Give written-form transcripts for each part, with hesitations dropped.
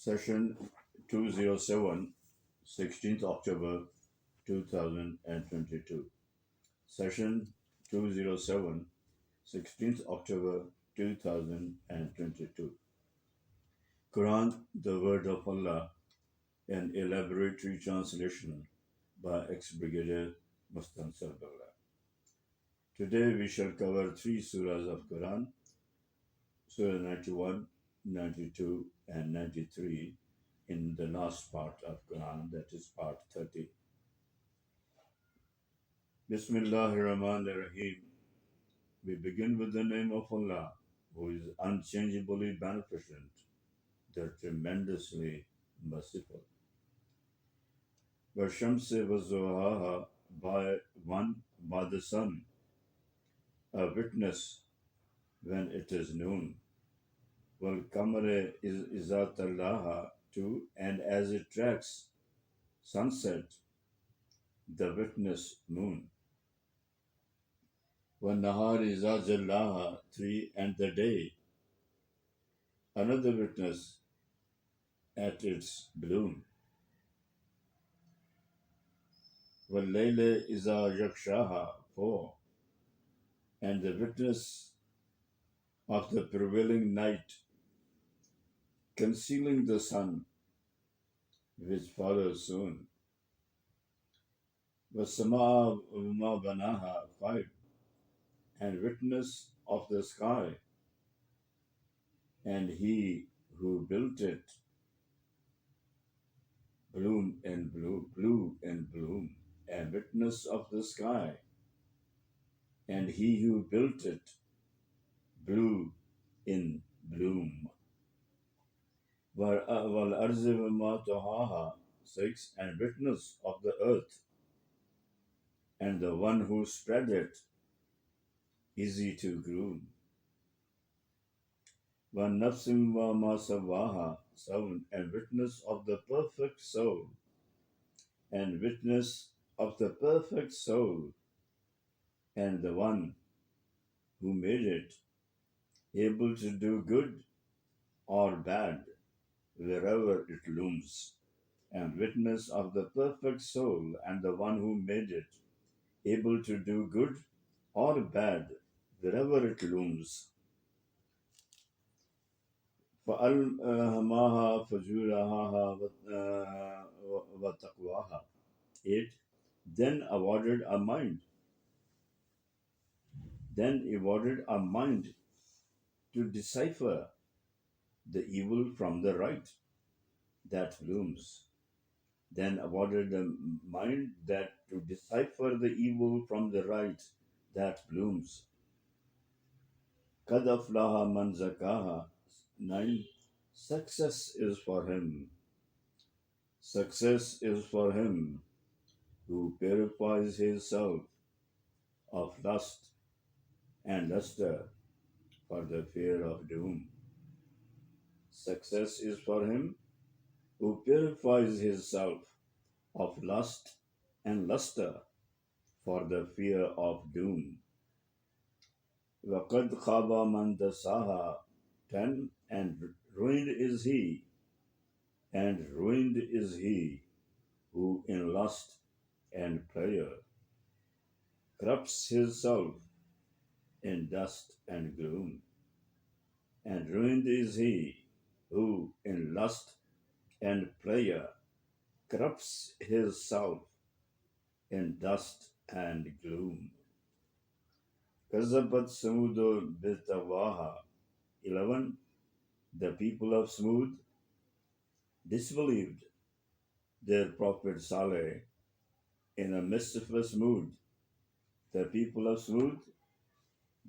Session 207, 16th October 2022. Session 207, 16th October 2022. Quran, the Word of Allah, an elaboratory translation by ex-Brigadier Mustansar Bawla. Today we shall cover three surahs of Quran, Surah 91, 92, and 93 in the last part of Quran, that is part 30. Bismillahir Rahmanir Rahim. We begin with the name of Allah, who is unchangeably beneficent, the tremendously merciful. Vashamse Vazohaha, by the sun, a witness when it is noon. Wal Kamare is Izatallaha too, and as it tracks sunset, the witness moon. One Nahar is Jallaha, 3, and the day, another witness at its bloom. One Layla is Yakshaha, 4, and the witness of the prevailing night, concealing the sun, which follows soon. Wasama Ma Banaha, 5, and witness of the sky, and he who built it, blue and bloom, and witness of the sky, and he who built it, blue in bloom. Wal arzi ma tahaha, 6, and witness of the earth, and the one who spread it, easy to groom. One nafsim wa ma sawaha, 7, and witness of the perfect soul, and witness of the perfect soul, and the one who made it, able to do good or bad wherever it looms, and witness of the perfect soul, and the one who made it, able to do good or bad wherever it looms. فَأَلْهَمَهَا فُجُورَهَا وَتَقْوَاهَا, 8, then awarded a mind to decipher the evil from the right that blooms. Then awarded a mind that to decipher the evil from the right that blooms. قَدْ أَفْلَحَ مَنْ زَكَّاهَا, 9, success is for him. Success is for him who purifies himself of lust and luster for the fear of doom. Success is for him who purifies himself of lust and luster for the fear of doom. وَقَدْ خَابَ مَنْ دَسَّاهَا, 10, and ruined is he who in lust and pleasure corrupts himself in dust and gloom. And ruined is he who in lust and pleasure corrupts himself in dust and gloom. كَذَّبَتْ ثَمُودُ بِالطَّغْوَاهَا, 11, the people of Samud disbelieved their prophet Saleh in a mischievous mood. The people of Samud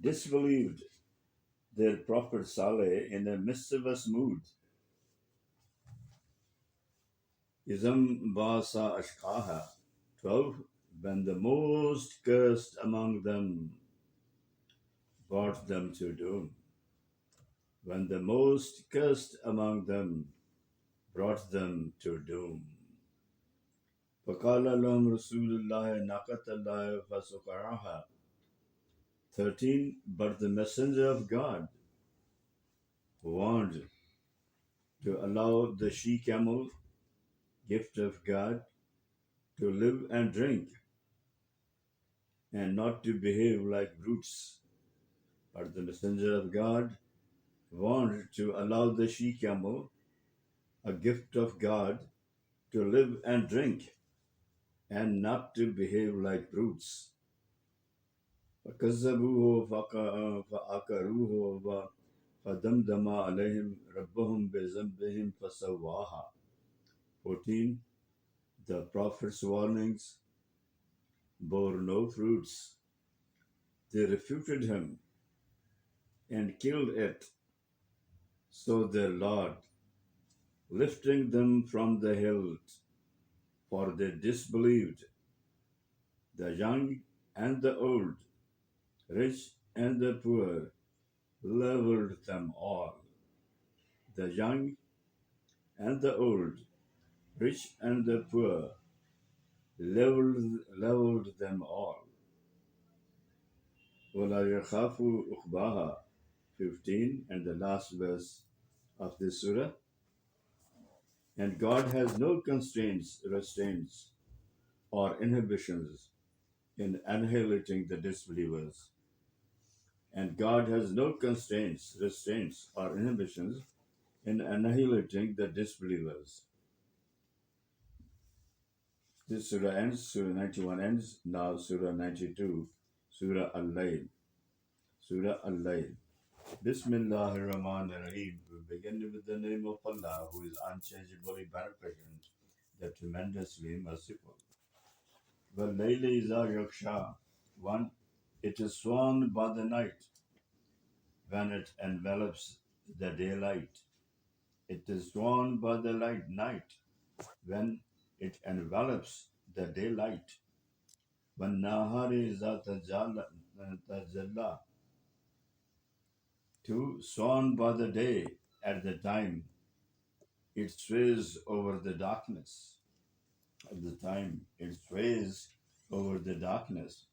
disbelieved their prophet Saleh in a mischievous mood. Izam Basa Ashkaha, 12, when the most cursed among them brought them to doom. When the most cursed among them brought them to doom. فَقَالَ لَهُمْ رَسُولُ اللَّهِ نَاقَةَ اللَّهِ فَسُقَرَاهَا, 13, but the messenger of God warned to allow the she camel, gift of God, to live and drink and not to behave like brutes. But the messenger of God warned to allow the she camel, a gift of God, to live and drink and not to behave like brutes. فكذبوه فعقروه فدمدم عليهم ربهم بذنبهم فسواها. 14. The Prophet's warnings bore no fruits. They refuted him and killed it. So their Lord, lifting them from the hills, for they disbelieved, the young and the old, rich and the poor, leveled them all. The young and the old, rich and the poor, leveled them all. وَلَا يَخَافُ أُخْبَاهَا. 15, and the last verse of this surah. And God has no constraints, restraints, or inhibitions in annihilating the disbelievers. And God has no constraints, restraints, or inhibitions in annihilating the disbelievers. This surah ends, Surah 91 ends, now Surah 92, Surah Al-Layl. Surah Al-Layl. Bismillah ar-Rahman ar-Rahim. We begin with the name of Allah, who is unchangeably beneficent, the tremendously merciful. وَاللَّيْلِ إِذَا يَغْشَى. 1. It is sworn by the night when it envelops the daylight. It is sworn by the night when it envelops the daylight. وَالنَّهَارِ إِذَا تَجَلَّى. 2. Sworn by the day at the time it sways over the darkness. At the time it sways over the darkness.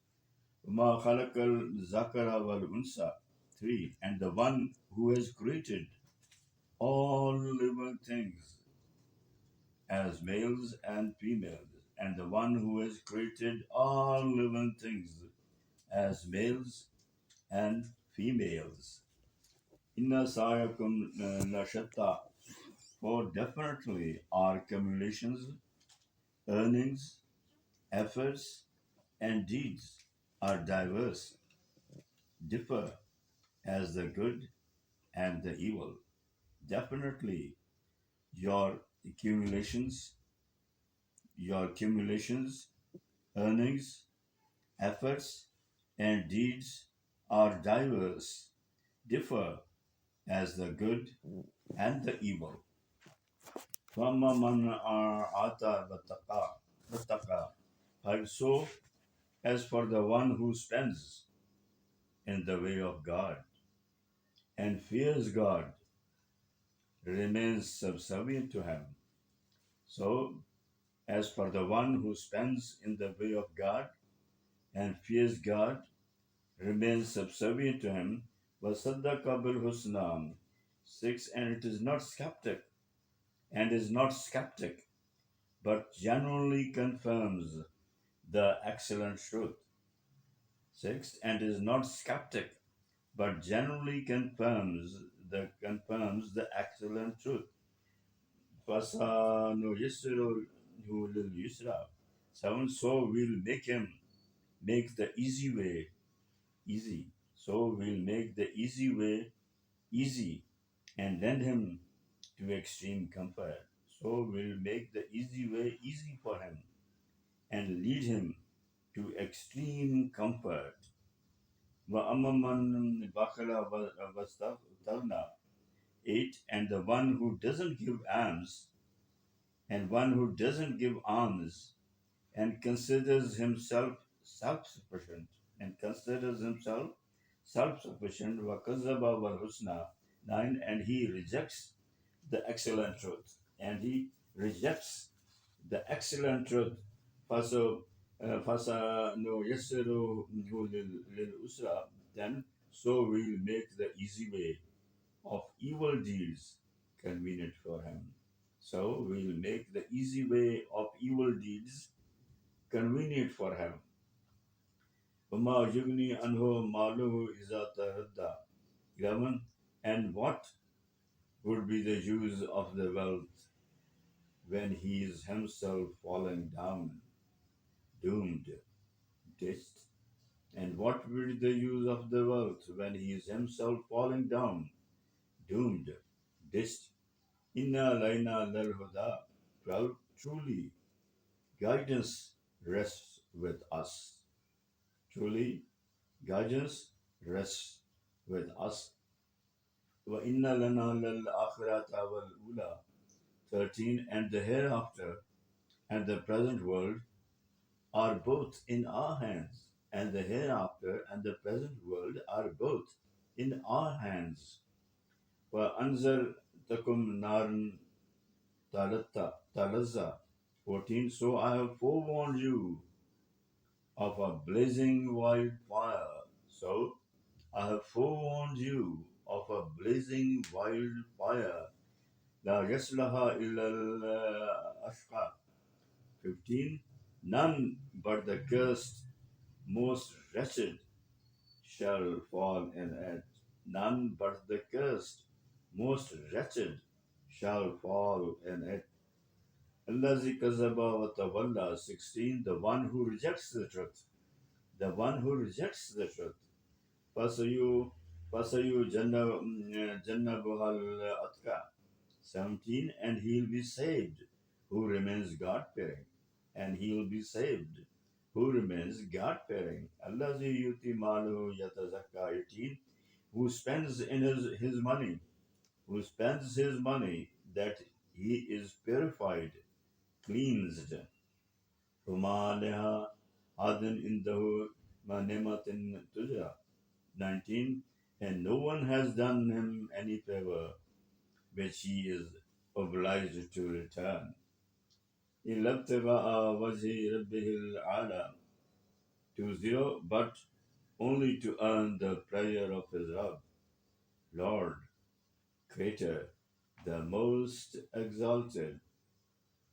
وَمَا خَلَقَ الذَّكَرَ وَالْأُنثَى. 3. And the one who has created all living things as males and females, and the one who has created all living things as males and females. Inna sayakum lashatta. For definitely our accumulations, earnings, efforts, and deeds are diverse, differ as the good and the evil. Definitely your accumulations, earnings, efforts, and deeds are diverse, differ as the good and the evil. فَأَمَّا مَنْ آتَى وَاتَّقَى. But so, as for the one who spends in the way of God and fears God, remains subservient to Him. So, as for the one who spends in the way of God and fears God, remains subservient to Him, وَصَدَّقَ بِالْحُسْنَى. 6. And it is not skeptic, but genuinely confirms the excellent truth. 6. And is not skeptic, but genuinely confirms the excellent truth. فَسَنُيَسِّرُهُ لِلْيُسْرَى. 7. So we'll make the easy way easy. So we'll make the easy way easy and lend him to extreme comfort. So we'll make the easy way easy for him and lead him to extreme comfort. وَأَمَّا مَنْ بَخِلَ وَاسْتَغْنَى. 8. And the one who doesn't give alms and considers himself self-sufficient وَكَذَّبَ وَالْحُسْنَى. 9. And he rejects the excellent truth. فَسَنُيَسِّرُهُ لِلْعُسْرَى. Then so we'll make the easy way of evil deeds convenient for him. So we'll make the easy way of evil deeds convenient for him. وَمَا يُغْنِي عَنْهُ مَالُهُ إِذَا تَرَدَّى. 11. And what would be the use of the wealth when he is himself falling down, doomed, ditched? And what will be the use of the wealth when he is himself falling down, doomed, ditched? Inna layna lal huda. 12. Truly, guidance rests with us. Truly, guidance rests with us. Wa inna lana lal akhirata wal ula. 13. And the hereafter and the present world are both in our hands. And the hereafter and the present world are both in our hands. Wa anzar takum naran talazza. 14. So I have forewarned you of a blazing wildfire. So I have forewarned you of a blazing wildfire. La yaslaha illa ashqa. 15. None but the cursed, most wretched, shall fall in it. None but the cursed, most wretched, shall fall in it. Allazi kazaba wa tawalla. 16. The one who rejects the truth. The one who rejects the truth. Fasayu, Fasayu Jannabuhal Atka. 17. And he'll be saved who remains God fearing. And he'll be saved who remains God fearing. Allazi yuti malu yatazakka. 18. Who spends in his money, who spends his money that he is purified, cleansed. وما لها عاد عنده ما 19. And no one has done him any favor which he is obliged to return. إِلَّا ابْتِغَاءَ وَجْهِ رَبِّهِ الْأَعْلَى. 20. But only to earn the prayer of his Rabb, Lord, Creator, the most exalted.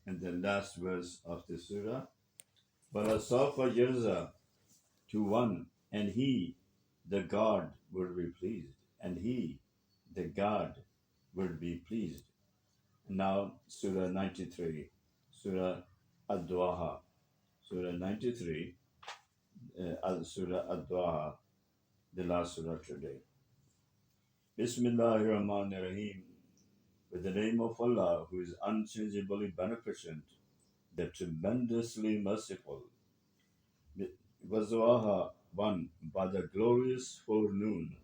And the last verse of the surah. وَلَسَوْفَ يَرْضَى. To one, and he, the God, would be pleased, and he, the God, would be pleased. Now, Surah 93, Surah Ad-Duha, Surah 93, Surah Ad-Duha, the last Surah today. Bismillahir Rahmanir Rahim, with the name of Allah, who is unchangeably beneficent, the tremendously merciful. Wazuaha, 1. By the glorious forenoon.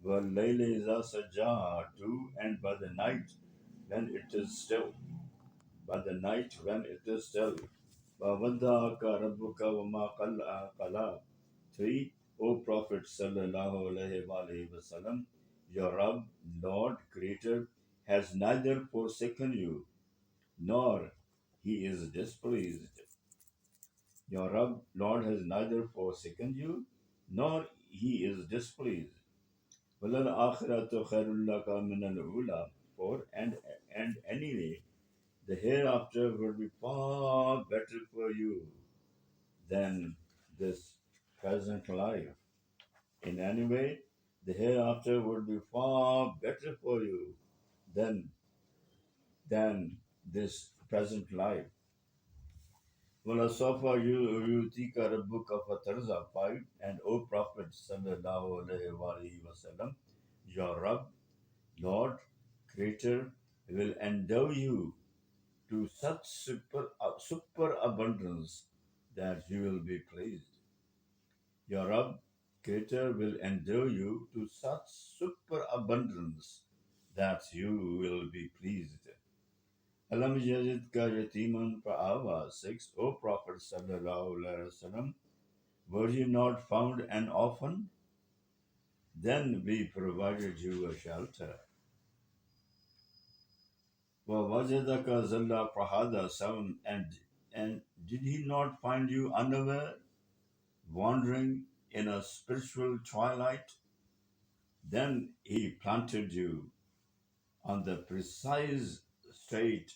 وَاللَّيْلِ إِذَا سَجَّاهَا. 2. And by the night when it is still. By the night when it is still. وَوَدَّعَكَ رَبُّكَ وَمَا قَلَى. 3. O Prophet sallallahu alaihi wasallam, your Rabb, Lord, Creator, has neither forsaken you, nor he is displeased. Your Rabb, Lord, has neither forsaken you, nor he is displeased. وَلَلْآخِرَةُ خَيْرٌ لَكَ مِنَ الْأُولَى. 4. And anyway, the hereafter will be far better for you than this present life. In any way, the hereafter will be far better for you than this present life. وَلَسَوْفَ يُؤْتِيكَ رَبُّكَ فَتَرْضَى. 5. And O Prophet sallallahu alaihi wasallam, your Rabb, Lord, Creator, will endow you to such super abundance that you will be pleased. Your Rabb, Creator, will endow you to such super abundance that you will be pleased. Alam yajidka yatiman fa'awa. 6. O Prophet sallallahu alaihi wasallam, were you not found an orphan? Then we provided you a shelter. وَوَجَدَكَ زَلَّ فَهَدَى. 7. And did he not find you unaware, wandering in a spiritual twilight? Then he planted you on the precise straight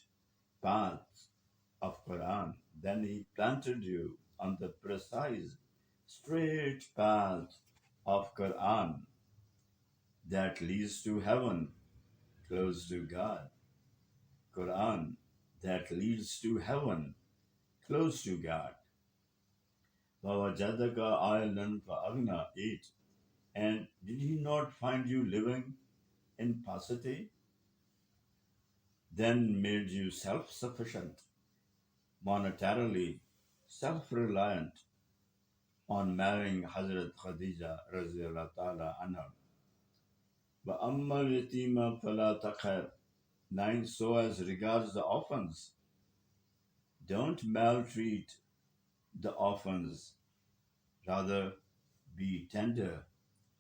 path of Quran. Then he planted you on the precise straight path of Quran that leads to heaven, close to God. Quran that leads to heaven, close to God. وَوَجَدَكَ عَائِلًا فَأَغْنَى 8. And did he not find you living in paucity? Then made you self-sufficient, monetarily self-reliant on marrying Hazrat Khadija radiallahu ta'ala anha. وَأَمَّا الْيَتِيمَ فَلَا تَقْهَرْ 9. So as regards the orphans, don't maltreat the orphans, rather be tender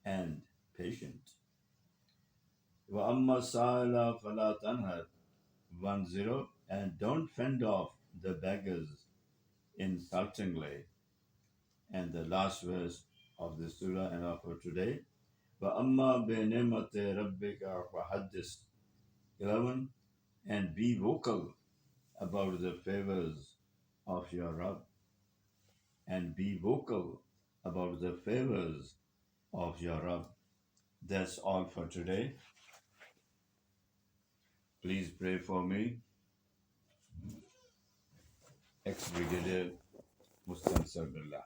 and patient. وَأَمَّا السَّائِلَ فَلَا تَنْهَرْ 10. And don't fend off the beggars insultingly. And the last verse of the surah and for today. وَأَمَّا بِنِعْمَةِ رَبِّكَ فَحَدِّثْ 11. And be vocal about the favors of your Rabb. And be vocal about the favors of your Rabb. That's all for today. Please pray for me, ex-brigadier Mustansar Billah.